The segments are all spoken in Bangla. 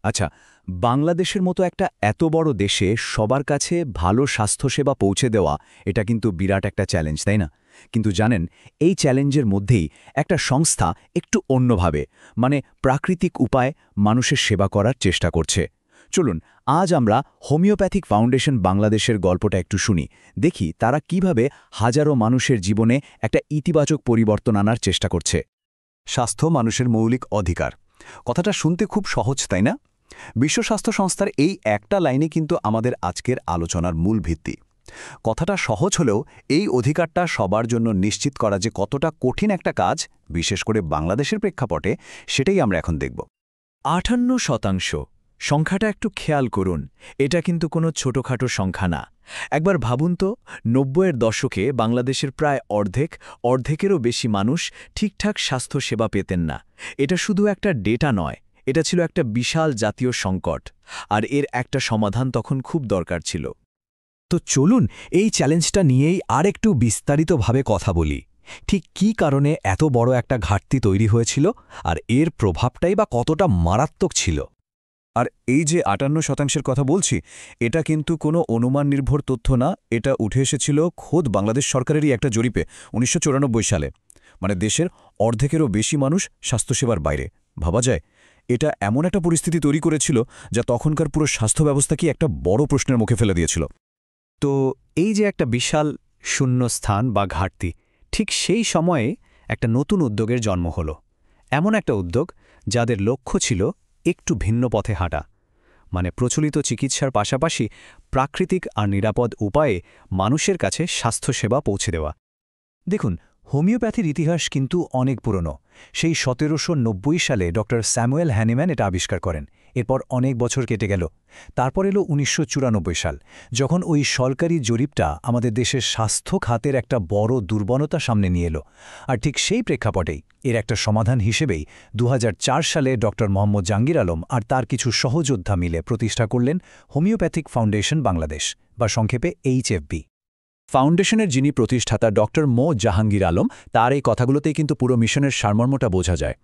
আচ্ছা, বাংলাদেশের মতো একটা এত বড় দেশে সবার কাছে ভালো স্বাস্থ্যসেবা পৌঁছে দেওয়া এটা কিন্তু বিরাট একটা চ্যালেঞ্জ, তাই না? কিন্তু জানেন, এই চ্যালেঞ্জের মধ্যেই একটা সংস্থা একটু অন্যভাবে, মানে প্রাকৃতিক উপায়ে মানুষের সেবা করার চেষ্টা করছে। চলুন আজ আমরা হোমিওপ্যাথিক ফাউন্ডেশন বাংলাদেশের গল্পটা একটু শুনি, দেখি তারা কিভাবে হাজারো মানুষের জীবনে একটা ইতিবাচক পরিবর্তন আনার চেষ্টা করছে। স্বাস্থ্য মানুষের মৌলিক অধিকার, কথাটা শুনতে খুব সহজ, তাই না? বিশ্ব স্বাস্থ্য সংস্থার এই একটা লাইনে কিন্তু আমাদের আজকের আলোচনার মূল ভিত্তি। কথাটা সহজ হলেও এই অধিকারটা সবার জন্য নিশ্চিত করা যে কতটা কঠিন একটা কাজ, বিশেষ করে বাংলাদেশের প্রেক্ষাপটে, সেটাই আমরা এখন দেখব। 58%। সংখ্যাটা একটু খেয়াল করুন, এটা কিন্তু কোনো ছোটখাটো সংখ্যা না। একবার ভাবুন তো, ৯০-এর দশকে বাংলাদেশের প্রায় অর্ধেকেরও বেশি মানুষ ঠিকঠাক স্বাস্থ্যসেবা পেতেন না। এটা শুধু একটা ডেটা নয়, এটা ছিল একটা বিশাল জাতীয় সংকট, আর এর একটা সমাধান তখন খুব দরকার ছিল। তো চলুন এই চ্যালেঞ্জটা নিয়েই আরেকটু বিস্তারিতভাবে কথা বলি। ঠিক কী কারণে এত বড় একটা ঘাটতি তৈরি হয়েছিল, আর এর প্রভাবটাই বা কতটা মারাত্মক ছিল। আর এই যে ৫৮% কথা বলছি, এটা কিন্তু কোনো অনুমান নির্ভর তথ্য না, এটা উঠে এসেছিল খোদ বাংলাদেশ সরকারেরই একটা জরিপে ১৯৯৪ সালে। মানে দেশের অর্ধেকেরও বেশি মানুষ স্বাস্থ্যসেবার বাইরে। ভাবা যায়, এটা এমন একটা পরিস্থিতি তৈরি করেছিল যা তখনকার পুরো স্বাস্থ্য ব্যবস্থাকে একটা বড় প্রশ্নের মুখে ফেলে দিয়েছিল। তো এই যে একটা বিশাল শূন্যস্থান বা ঘাটতি, ঠিক সেই সময়ে একটা নতুন উদ্যোগের জন্ম হলো। এমন একটা উদ্যোগ যাদের লক্ষ্য ছিল একটু ভিন্ন পথে হাঁটা, মানে প্রচলিত চিকিৎসার পাশাপাশি প্রাকৃতিক আর নিরাপদ উপায়ে মানুষের কাছে স্বাস্থ্যসেবা পৌঁছে দেওয়া। দেখুন, হোমিওপ্যাথির ইতিহাস কিন্তু অনেক পুরনো। সেই ১৭৯০ সালে ডক্টর স্যামুয়েল হ্যানিম্যান এটা আবিষ্কার করেন। এরপর অনেক বছর কেটে গেল। তারপর এলো ১৯৯৪ সাল, যখন ওই সরকারি জরিপটা আমাদের দেশের স্বাস্থ্য খাতের একটা বড় দুর্বলতা সামনে নিয়ে এলো। আর ঠিক সেই প্রেক্ষাপটেই এর একটা সমাধান হিসেবেই ২০০৪ সালে ডক্টর মোহাম্মদ জাহাঙ্গীর আলম আর তার কিছু সহযোদ্ধা মিলে প্রতিষ্ঠা করলেন হোমিওপ্যাথিক ফাউন্ডেশন বাংলাদেশ, বা সংক্ষেপে HFB। ফাউন্ডেশনের যিনি প্রতিষ্ঠাতা ডক্টর মো জাহাঙ্গীর আলম, তার এই কথাগুলোতেই কিন্তু পুরো মিশনের সারমর্মটা বোঝা যায়।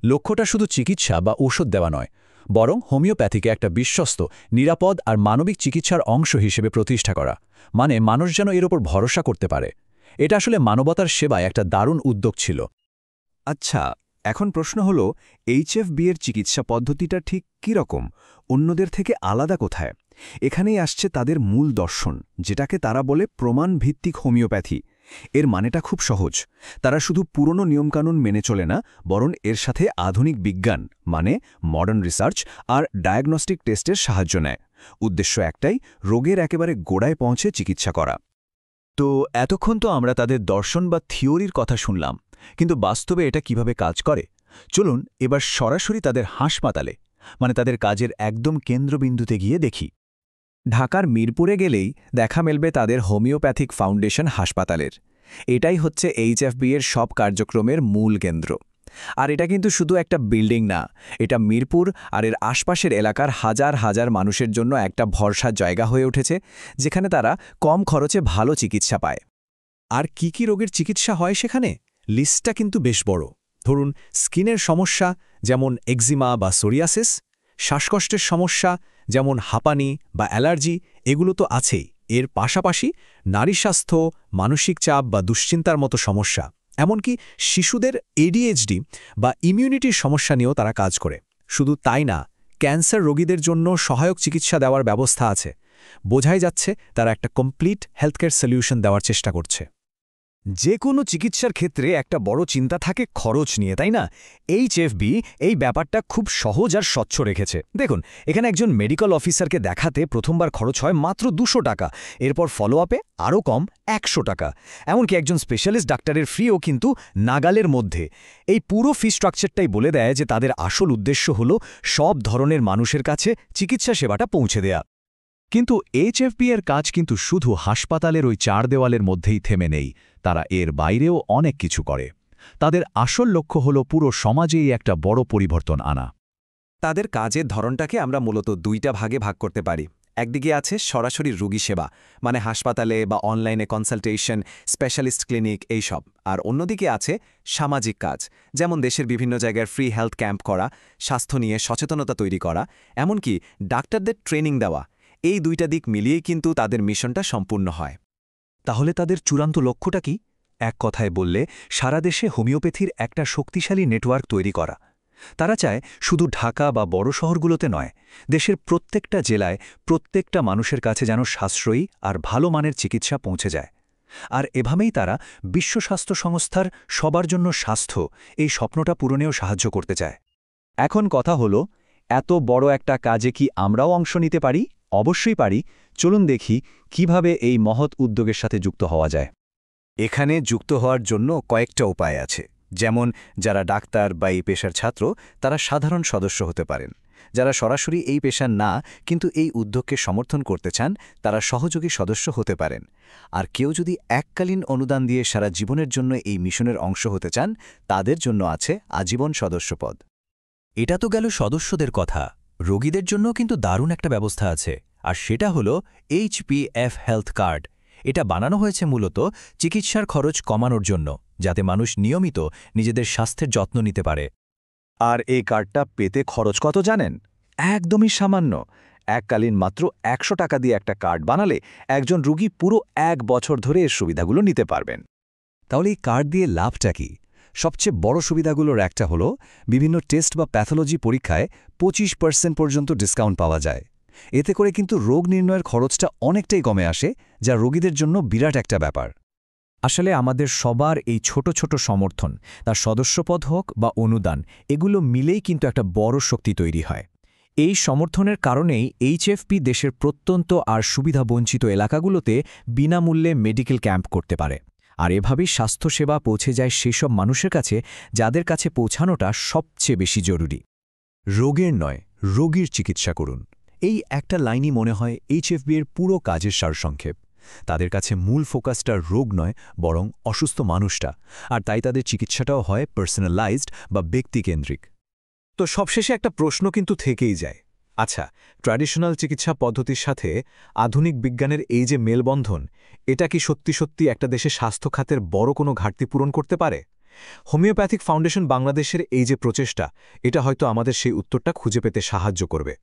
লক্ষ্যটা শুধু চিকিৎসা বা ঔষধ দেওয়া নয়, বরং হোমিওপ্যাথিকে একটা বিশ্বস্ত, নিরাপদ আর মানবিক চিকিৎসার অংশ হিসেবে প্রতিষ্ঠা করা, মানে মানুষ যেন এর ওপর ভরসা করতে পারে। এটা আসলে মানবতার সেবায় একটা দারুণ উদ্যোগ ছিল। আচ্ছা, এখন প্রশ্ন হলো, HFB এর চিকিৎসা পদ্ধতিটা ঠিক কী রকম, অন্যদের থেকে আলাদা কোথায়? এখানেই আসছে তাদের মূল দর্শন, যেটাকে তারা বলে প্রমাণ-ভিত্তিক হোমিওপ্যাথি। এর মানেটা খুব সহজ। তারা শুধু পুরনো নিয়মকানুন মেনে চলে না, বরং এর সাথে আধুনিক বিজ্ঞান, মানে মডার্ন রিসার্চ আর ডায়াগনস্টিক টেস্টের সাহায্য নেয়। উদ্দেশ্য একটাই, রোগের একেবারে গোড়ায় পৌঁছে চিকিৎসা করা। তো এতক্ষণ তো আমরা তাদের দর্শন বা থিওরির কথা শুনলাম, কিন্তু বাস্তবে এটা কিভাবে কাজ করে? চলুন এবার সরাসরি তাদের হাসপাতালে, মানে তাদের কাজের একদম কেন্দ্রবিন্দুতে গিয়ে দেখি। ঢাকার মিরপুরে গেলেই দেখা মিলবে তাদের হোমিওপ্যাথিক ফাউন্ডেশন হাসপাতালের। এটাই হচ্ছে HFB এর সব কার্যক্রমের মূল কেন্দ্র। আর এটা কিন্তু শুধু একটা বিল্ডিং না, এটা মিরপুর আর এর আশপাশের এলাকার হাজার হাজার মানুষের জন্য একটা ভরসার জায়গা হয়ে উঠেছে, যেখানে তারা কম খরচে ভালো চিকিৎসা পায়। আর কি কি রোগের চিকিৎসা হয় সেখানে? লিস্টটা কিন্তু বেশ বড়। ধরুন, স্কিনের সমস্যা যেমন এক্সিমা বা সোরিয়াসিস, শ্বাসকষ্টের সমস্যা যেমন হাঁপানি বা অ্যালার্জি, এগুলো তো আছেই। এর পাশাপাশি নারী স্বাস্থ্য, মানসিক চাপ বা দুশ্চিন্তার মতো সমস্যা, এমনকি শিশুদের ADHD বা ইমিউনিটির সমস্যা নিয়েও তারা কাজ করে। শুধু তাই না, ক্যান্সার রোগীদের জন্য সহায়ক চিকিৎসা দেওয়ার ব্যবস্থা আছে। বোঝাই যাচ্ছে তারা একটা কমপ্লিট হেলথকেয়ার সলিউশন দেওয়ার চেষ্টা করছে। যে কোনো চিকিৎসার ক্ষেত্রে একটা বড় চিন্তা থাকে খরচ নিয়ে, তাই না? HFB এই ব্যাপারটা খুব সহজ আর স্বচ্ছ রেখেছে। দেখুন, এখানে একজন মেডিকেল অফিসারকে দেখাতে প্রথমবার খরচ হয় মাত্র ২০০ টাকা, এরপর ফলো আপে আরও কম ১০০ টাকা। এমনকি একজন স্পেশালিস্ট ডাক্তারের ফিও কিন্তু নাগালের মধ্যে। এই পুরো ফি স্ট্রাকচারটাই বলে দেয় যে তাদের আসল উদ্দেশ্য হল সব ধরনের মানুষের কাছে চিকিৎসা সেবাটা পৌঁছে দেয়া। কিন্তু HFB এর কাজ কিন্তু শুধু হাসপাতালের ওই ৪ দেওয়ালের মধ্যেই থেমে নেই, তারা এর বাইরেও অনেক কিছু করে। তাদের আসল লক্ষ্য হল পুরো সমাজেই একটা বড় পরিবর্তন আনা। তাদের কাজের ধরনটাকে আমরা মূলত দুইটা ভাগে ভাগ করতে পারি। একদিকে আছে সরাসরি রোগী সেবা, মানে হাসপাতালে বা অনলাইনে কনসালটেশন, স্পেশালিস্ট ক্লিনিক এইসব। আর অন্যদিকে আছে সামাজিক কাজ, যেমন দেশের বিভিন্ন জায়গায় ফ্রি হেলথ ক্যাম্প করা, স্বাস্থ্য নিয়ে সচেতনতা তৈরি করা, এমনকি ডাক্তারদের ট্রেনিং দেওয়া। এই দুইটা দিক মিলিয়েই কিন্তু তাদের মিশনটা সম্পূর্ণ হয়। তাহলে তাদের চূড়ান্ত লক্ষ্যটা কি? এক কথায় বললে, সারা দেশে হোমিওপ্যাথির একটা শক্তিশালী নেটওয়ার্ক তৈরি করা। তারা চায় শুধু ঢাকা বা বড় শহরগুলোতে নয়, দেশের প্রত্যেকটা জেলায় প্রত্যেকটা মানুষের কাছে যেন সাশ্রয়ী আর ভালো মানের চিকিৎসা পৌঁছে যায়। আর এভাবেই তারা বিশ্ব স্বাস্থ্য সংস্থার সবার জন্য স্বাস্থ্য এই স্বপ্নটা পূরণেও সাহায্য করতে চায়। এখন কথা হলো, এত বড় একটা কাজে কি আমরাও অংশ নিতে পারি? অবশ্যই পারি। চলুন দেখি কিভাবে এই মহৎ উদ্যোগের সাথে যুক্ত হওয়া যায়। এখানে যুক্ত হওয়ার জন্য কয়েকটা উপায় আছে। যেমন যারা ডাক্তার বা এই পেশার ছাত্র, তারা সাধারণ সদস্য হতে পারেন। যারা সরাসরি এই পেশার না কিন্তু এই উদ্যোগকে সমর্থন করতে চান, তারা সহযোগী সদস্য হতে পারেন। আর কেউ যদি এককালীন অনুদান দিয়ে সারা জীবনের জন্য এই মিশনের অংশ হতে চান, তাদের জন্য আছে আজীবন সদস্যপদ। এটা তো গেল সদস্যদের কথা। রোগীদের জন্য কিন্তু দারুণ একটা ব্যবস্থা আছে, আর সেটা হলো HPF হেলথ কার্ড। এটা বানানো হয়েছে মূলত চিকিৎসার খরচ কমানোর জন্য, যাতে মানুষ নিয়মিত নিজেদের স্বাস্থ্যের যত্ন নিতে পারে। আর এই কার্ডটা পেতে খরচ কত জানেন? একদমই সামান্য। এককালীন মাত্র ১০০ টাকা দিয়ে একটা কার্ড বানালে একজন রোগী পুরো ১ বছর ধরে এর সুবিধাগুলো নিতে পারবেন। তাহলে এই কার্ড দিয়ে লাভটা কি? সবচেয়ে বড় সুবিধাগুলোর একটা হলো বিভিন্ন টেস্ট বা প্যাথোলজি পরীক্ষায় ২৫% পর্যন্ত ডিসকাউন্ট পাওয়া যায়। এতে করে কিন্তু রোগ নির্ণয়ের খরচটা অনেকটাই কমে আসে, যা রোগীদের জন্য বিরাট একটা ব্যাপার। আসলে আমাদের সবার এই ছোট ছোট সমর্থন, তার সদস্যপদ হোক বা অনুদান, এগুলো মিলেই কিন্তু একটা বড় শক্তি তৈরি হয়। এই সমর্থনের কারণেই HFP দেশের প্রত্যন্ত আর সুবিধাবঞ্চিত এলাকাগুলোতে বিনামূল্যে মেডিকেল ক্যাম্প করতে পারে। আর এভাবেই স্বাস্থ্যসেবা পৌঁছে যায় সেসব মানুষের কাছে যাদের কাছে পৌঁছানোটা সবচেয়ে বেশি জরুরি। রোগের নয়, রোগীর চিকিৎসা করুন। এই একটা লাইনই মনে হয় HFB এর পুরো কাজের সারসংক্ষেপ। তাদের কাছে মূল ফোকাসটা রোগ নয়, বরং অসুস্থ মানুষটা। আর তাই তাদের চিকিৎসাটাও হয় পার্সোনালাইজড বা ব্যক্তিকেন্দ্রিক। তো সবশেষে একটা প্রশ্ন কিন্তু থেকেই যায়। আচ্ছা, ট্র্যাডিশনাল চিকিৎসা পদ্ধতির সাথে আধুনিক বিজ্ঞানের এই যে মেলবন্ধন, এটা কি সত্যি সত্যি একটা দেশে স্বাস্থ্য খাতের বড় কোনো ঘাটতি পূরণ করতে পারে? হোমিওপ্যাথিক ফাউন্ডেশন বাংলাদেশের এই যে প্রচেষ্টা, এটা হয়তো আমাদের সেই উত্তরটা খুঁজে পেতে সাহায্য করবে।